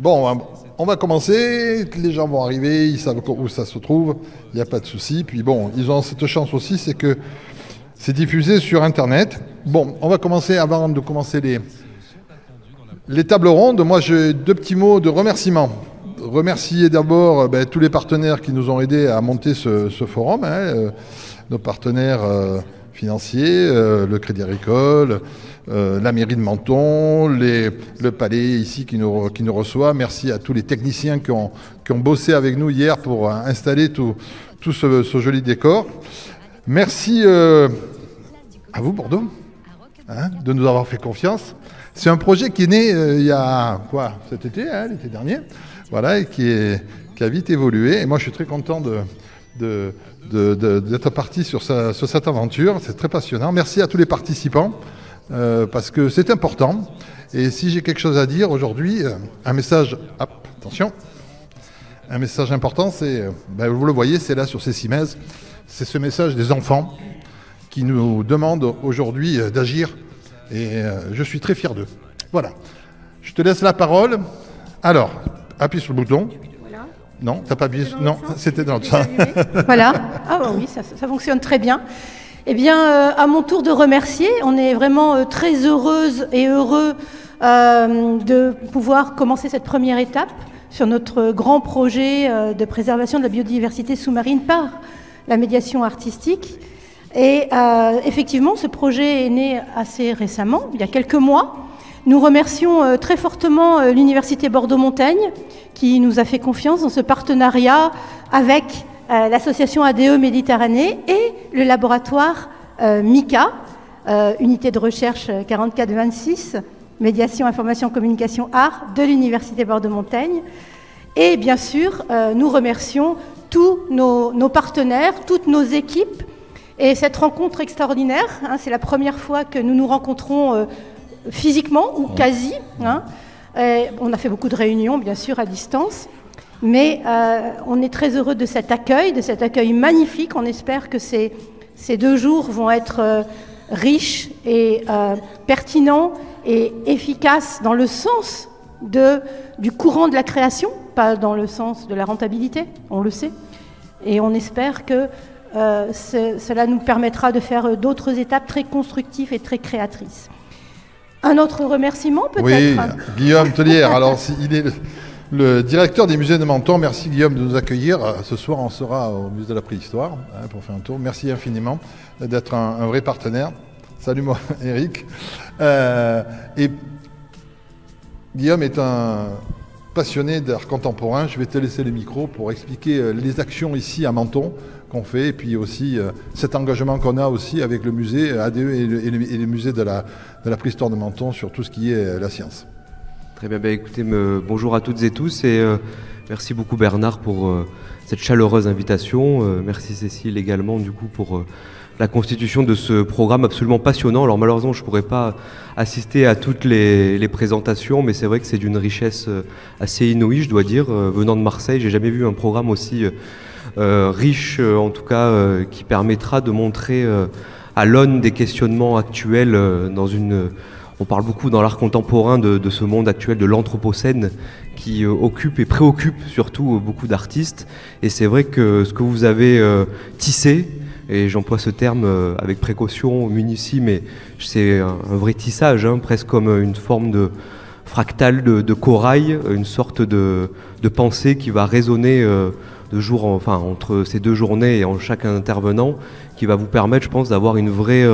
Bon, on va commencer, les gens vont arriver, ils savent où ça se trouve, il n'y a pas de souci. Puis bon, ils ont cette chance aussi, c'est que c'est diffusé sur Internet. Bon, on va commencer, avant de commencer les tables rondes. Moi, j'ai deux petits mots de remerciement. Remercier d'abord tous les partenaires qui nous ont aidés à monter ce forum, nos partenaires financiers, le Crédit Agricole, la mairie de Menton, le palais ici qui nous reçoit. Merci à tous les techniciens qui ont bossé avec nous hier pour installer tout ce joli décor. Merci à vous, Bordeaux, de nous avoir fait confiance. C'est un projet qui est né il y a cet été, l'été dernier, voilà, et qui a vite évolué. Et moi, je suis très content d'être parti sur cette aventure. C'est très passionnant. Merci à tous les participants, parce que c'est important. Et si j'ai quelque chose à dire aujourd'hui, un message, attention, un message important, c'est, vous le voyez, c'est là sur ces cimaises, c'est ce message des enfants qui nous demandent aujourd'hui d'agir. Et je suis très fier d'eux. Voilà. Je te laisse la parole. Alors, appuie sur le bouton. Voilà. Non, t'as pas appuyé. Non, c'était dans le sens. Voilà. Ah bah oui, ça fonctionne très bien. Eh bien, à mon tour de remercier, on est vraiment très heureuse et heureux de pouvoir commencer cette première étape sur notre grand projet de préservation de la biodiversité sous-marine par la médiation artistique. Et effectivement, ce projet est né assez récemment, il y a quelques mois. Nous remercions très fortement l'Université Bordeaux-Montaigne qui nous a fait confiance dans ce partenariat avec l'association ADE Méditerranée et le laboratoire MICA, unité de recherche 4426, médiation, information, communication, art de l'Université Bordeaux-Montaigne. Et bien sûr, nous remercions tous nos partenaires, toutes nos équipes. Et cette rencontre extraordinaire, c'est la première fois que nous nous rencontrons physiquement ou quasi. On a fait beaucoup de réunions, bien sûr, à distance. Mais on est très heureux de cet accueil magnifique. On espère que ces 2 jours vont être riches et pertinents et efficaces dans le sens du courant de la création, pas dans le sens de la rentabilité, on le sait. Et on espère que cela nous permettra de faire d'autres étapes très constructives et très créatrices. Un autre remerciement peut-être. Oui, Guillaume Tellière. Alors, il est le directeur des musées de Menton. Merci Guillaume de nous accueillir. Ce soir, on sera au musée de la préhistoire pour faire un tour. Merci infiniment d'être un vrai partenaire. Salut moi, Eric. Et Guillaume est un passionné d'art contemporain. Je vais te laisser le micro pour expliquer les actions ici à Menton qu'on fait, et puis aussi cet engagement qu'on a aussi avec le musée ADE et le musée de la préhistoire de Menton sur tout ce qui est la science. Très bien, écoutez, bonjour à toutes et tous, et merci beaucoup Bernard pour cette chaleureuse invitation. Merci Cécile également du coup pour la constitution de ce programme absolument passionnant. Alors malheureusement je ne pourrais pas assister à toutes les présentations, mais c'est vrai que c'est d'une richesse assez inouïe, je dois dire. Venant de Marseille, j'ai jamais vu un programme aussi riche, en tout cas qui permettra de montrer à l'aune des questionnements actuels on parle beaucoup dans l'art contemporain de ce monde actuel de l'anthropocène qui occupe et préoccupe surtout beaucoup d'artistes. Et c'est vrai que ce que vous avez tissé, et j'emploie ce terme avec précaution, Munici, mais c'est un vrai tissage, presque comme une forme de fractale de corail, une sorte de pensée qui va résonner entre ces 2 journées et en chaque intervenant, qui va vous permettre, je pense, d'avoir une vraie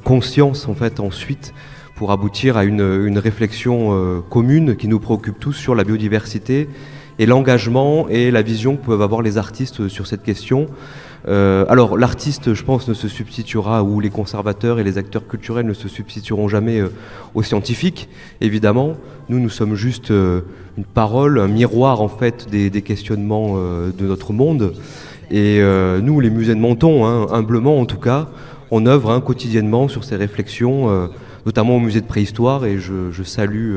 conscience en fait ensuite pour aboutir à une réflexion commune qui nous préoccupe tous sur la biodiversité et l'engagement et la vision que peuvent avoir les artistes sur cette question. Alors l'artiste, je pense, ne se substituera, ou les conservateurs et les acteurs culturels ne se substitueront jamais aux scientifiques, évidemment. Nous sommes juste une parole, un miroir en fait des questionnements de notre monde. Et nous, les musées de Menton, humblement en tout cas, on œuvre quotidiennement sur ces réflexions, notamment au musée de préhistoire, et je salue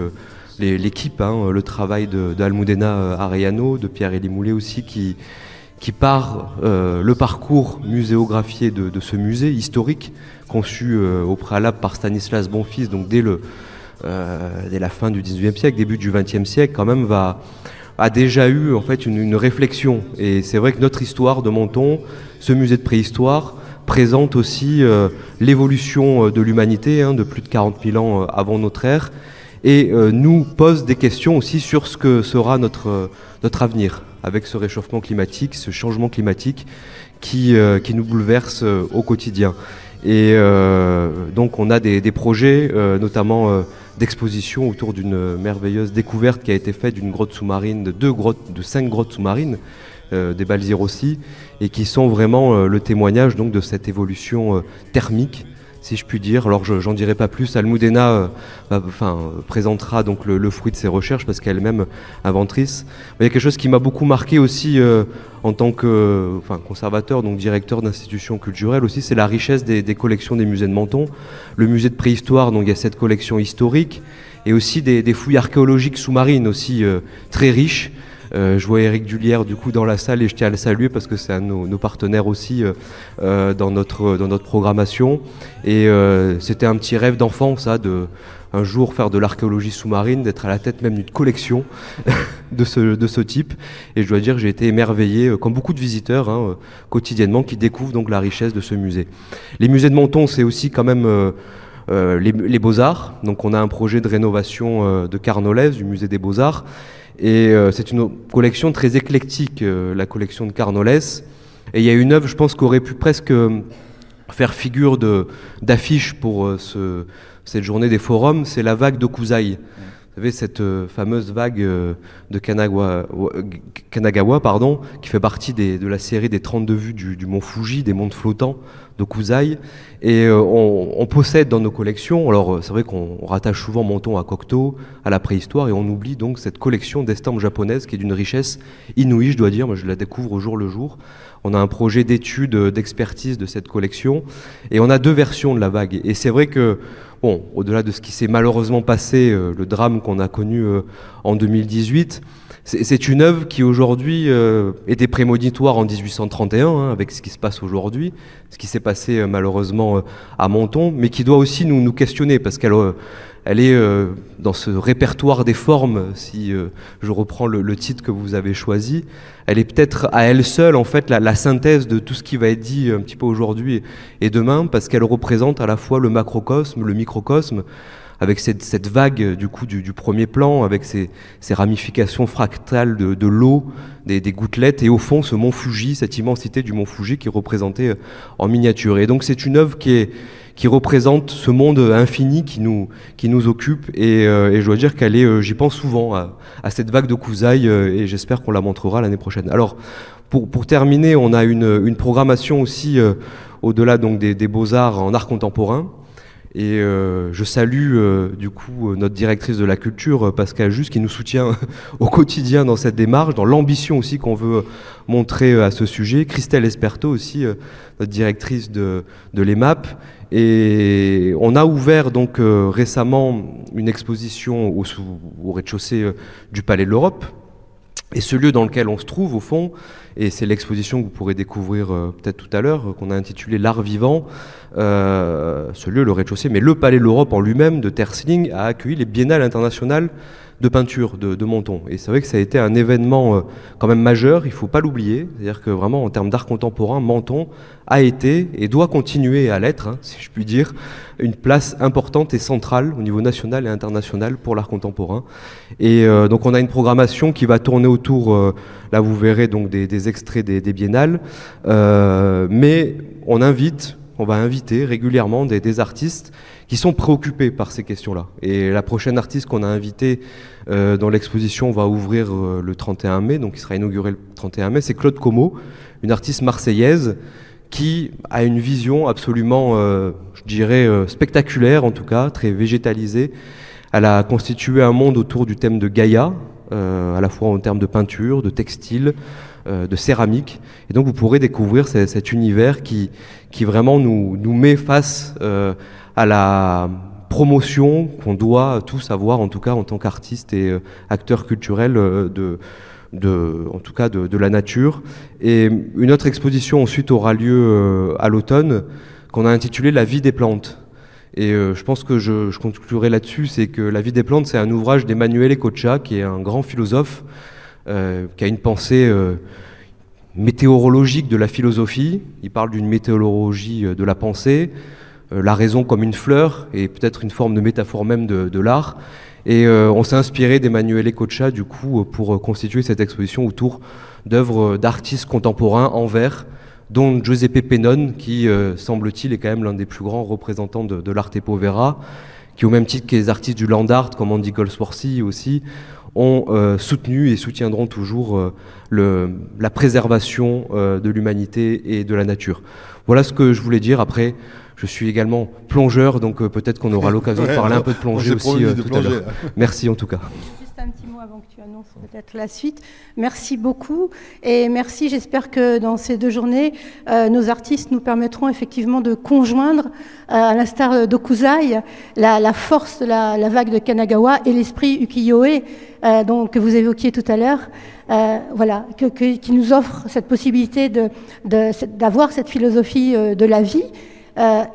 l'équipe, le travail d'Almudena Arellano, de Pierre-Élie Moulet aussi, qui part le parcours muséographié de ce musée historique, conçu au préalable par Stanislas Bonfils, donc dès le dès la fin du 19e siècle, début du 20e siècle, quand même, a déjà eu en fait une réflexion. Et c'est vrai que notre histoire de Menton, ce musée de préhistoire, présente aussi l'évolution de l'humanité, de plus de 40 000 ans avant notre ère, et nous pose des questions aussi sur ce que sera notre avenir, avec ce réchauffement climatique, ce changement climatique qui nous bouleverse au quotidien. Et donc on a des projets, notamment d'exposition autour d'une merveilleuse découverte qui a été faite d'une grotte sous-marine, de 5 grottes sous-marines, des Balzyrs aussi, et qui sont vraiment le témoignage donc de cette évolution thermique, si je puis dire. Alors j'en dirai pas plus. Almudena présentera donc le fruit de ses recherches parce qu'elle est même inventrice. Mais il y a quelque chose qui m'a beaucoup marqué aussi en tant que conservateur, donc directeur d'institutions culturelles aussi, c'est la richesse des collections des musées de Menton. Le musée de préhistoire, donc il y a cette collection historique et aussi des fouilles archéologiques sous-marines aussi très riches. Je vois Eric Dulière du coup dans la salle et je tiens à le saluer parce que c'est un de nos partenaires aussi dans notre programmation. Et c'était un petit rêve d'enfant, ça, de un jour faire de l'archéologie sous-marine, d'être à la tête même d'une collection de ce type. Et je dois dire que j'ai été émerveillé, comme beaucoup de visiteurs quotidiennement, qui découvrent donc la richesse de ce musée. Les musées de Menton, c'est aussi quand même les Beaux-Arts. Donc on a un projet de rénovation de Carnolès, du musée des Beaux-Arts. Et c'est une collection très éclectique, la collection de Carnolès. Et il y a une œuvre, je pense, qui aurait pu presque faire figure d'affiche pour cette journée des forums, c'est la vague de Kusai. Vous savez, cette fameuse vague de Kanagawa, qui fait partie de la série des 32 vues du mont Fuji, des monts flottants de Kusai. Et on possède dans nos collections, alors c'est vrai qu'on rattache souvent Menton à Cocteau, à la préhistoire, et on oublie donc cette collection d'estampes japonaises qui est d'une richesse inouïe, je dois dire. Moi, je la découvre au jour le jour. On a un projet d'étude, d'expertise de cette collection, et on a 2 versions de la vague. Et c'est vrai que, bon, au-delà de ce qui s'est malheureusement passé, le drame qu'on a connu en 2018, c'est une œuvre qui aujourd'hui était prémonitoire en 1831, avec ce qui se passe aujourd'hui, ce qui s'est passé malheureusement à Menton, mais qui doit aussi nous questionner, parce qu'elle est dans ce répertoire des formes, si je reprends le titre que vous avez choisi, elle est peut-être à elle seule en fait la synthèse de tout ce qui va être dit un petit peu aujourd'hui et demain, parce qu'elle représente à la fois le macrocosme, le microcosme, avec cette vague du coup du premier plan, avec ces ramifications fractales de l'eau, des gouttelettes, et au fond ce mont Fuji, cette immensité du mont Fuji qui est représentée en miniature. Et donc c'est une œuvre qui représente ce monde infini qui nous occupe, et je dois dire j'y pense souvent à cette vague de Kusai, et j'espère qu'on la montrera l'année prochaine. Alors pour terminer, on a une programmation aussi au-delà donc des beaux-arts en art contemporain. Et je salue du coup notre directrice de la culture, Pascal Just, qui nous soutient au quotidien dans cette démarche, dans l'ambition aussi qu'on veut montrer à ce sujet. Christelle Esperto aussi, notre directrice de l'EMAP. Et on a ouvert donc récemment une exposition au rez-de-chaussée du Palais de l'Europe. Et ce lieu dans lequel on se trouve, au fond, et c'est l'exposition que vous pourrez découvrir peut-être tout à l'heure, qu'on a intitulée L'Art vivant, ce lieu, le rez-de-chaussée, mais le Palais de l'Europe en lui-même, de Tersling, a accueilli les biennales internationales de peinture de Menton. Et c'est vrai que ça a été un événement quand même majeur, il ne faut pas l'oublier. C'est-à-dire que vraiment, en termes d'art contemporain, Menton a été et doit continuer à l'être, si je puis dire, une place importante et centrale au niveau national et international pour l'art contemporain. Et donc on a une programmation qui va tourner autour, là vous verrez donc des extraits des biennales, mais on va inviter régulièrement des artistes qui sont préoccupés par ces questions-là. Et la prochaine artiste qu'on a invitée dans l'exposition va ouvrir le 31 mai, donc il sera inauguré le 31 mai, c'est Claude Como, une artiste marseillaise qui a une vision absolument, je dirais, spectaculaire en tout cas, très végétalisée. Elle a constitué un monde autour du thème de Gaïa, à la fois en termes de peinture, de textile, de céramique. Et donc vous pourrez découvrir cet univers qui vraiment nous met face à la promotion qu'on doit tous avoir, en tout cas en tant qu'artistes et acteurs culturels en tout cas de la nature. Et une autre exposition ensuite aura lieu à l'automne, qu'on a intitulée La vie des plantes. Et je pense que je conclurai là-dessus, c'est que La vie des plantes, c'est un ouvrage d'Emmanuel Ecocha, qui est un grand philosophe, qui a une pensée météorologique de la philosophie. Il parle d'une météorologie de la pensée, la raison comme une fleur, et peut-être une forme de métaphore même de l'art. Et on s'est inspiré d'Emmanuel Ecocha, du coup, pour constituer cette exposition autour d'œuvres d'artistes contemporains en verre, dont Giuseppe Pennone, qui, semble-t-il, est quand même l'un des plus grands représentants de l'arte povera, qui, au même titre que les artistes du land art, comme Andy Goldsworthy aussi, ont soutenu et soutiendront toujours la préservation de l'humanité et de la nature. Voilà ce que je voulais dire. Après, je suis également plongeur, donc peut-être qu'on aura l'occasion de parler un peu de plongée aussi tout à l'heure. Merci en tout cas. Juste un petit mot avant que tu annonces peut-être la suite. Merci beaucoup et merci. J'espère que dans ces 2 journées, nos artistes nous permettront effectivement de conjoindre, à l'instar d'Okuzai, la force de la vague de Kanagawa et l'esprit ukiyo-e que vous évoquiez tout à l'heure. Voilà, qui nous offre cette possibilité d'avoir cette philosophie de la vie.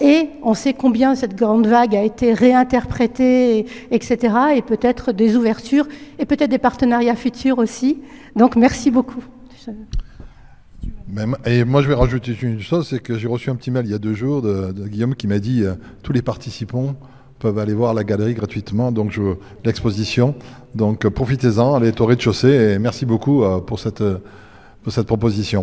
Et on sait combien cette grande vague a été réinterprétée, etc. Et peut-être des ouvertures et peut-être des partenariats futurs aussi. Donc merci beaucoup. Et moi je vais rajouter une chose, c'est que j'ai reçu un petit mail il y a 2 jours de Guillaume qui m'a dit tous les participants peuvent aller voir la galerie gratuitement, donc l'exposition. Donc profitez-en, allez au rez-de-chaussée et merci beaucoup pour cette proposition.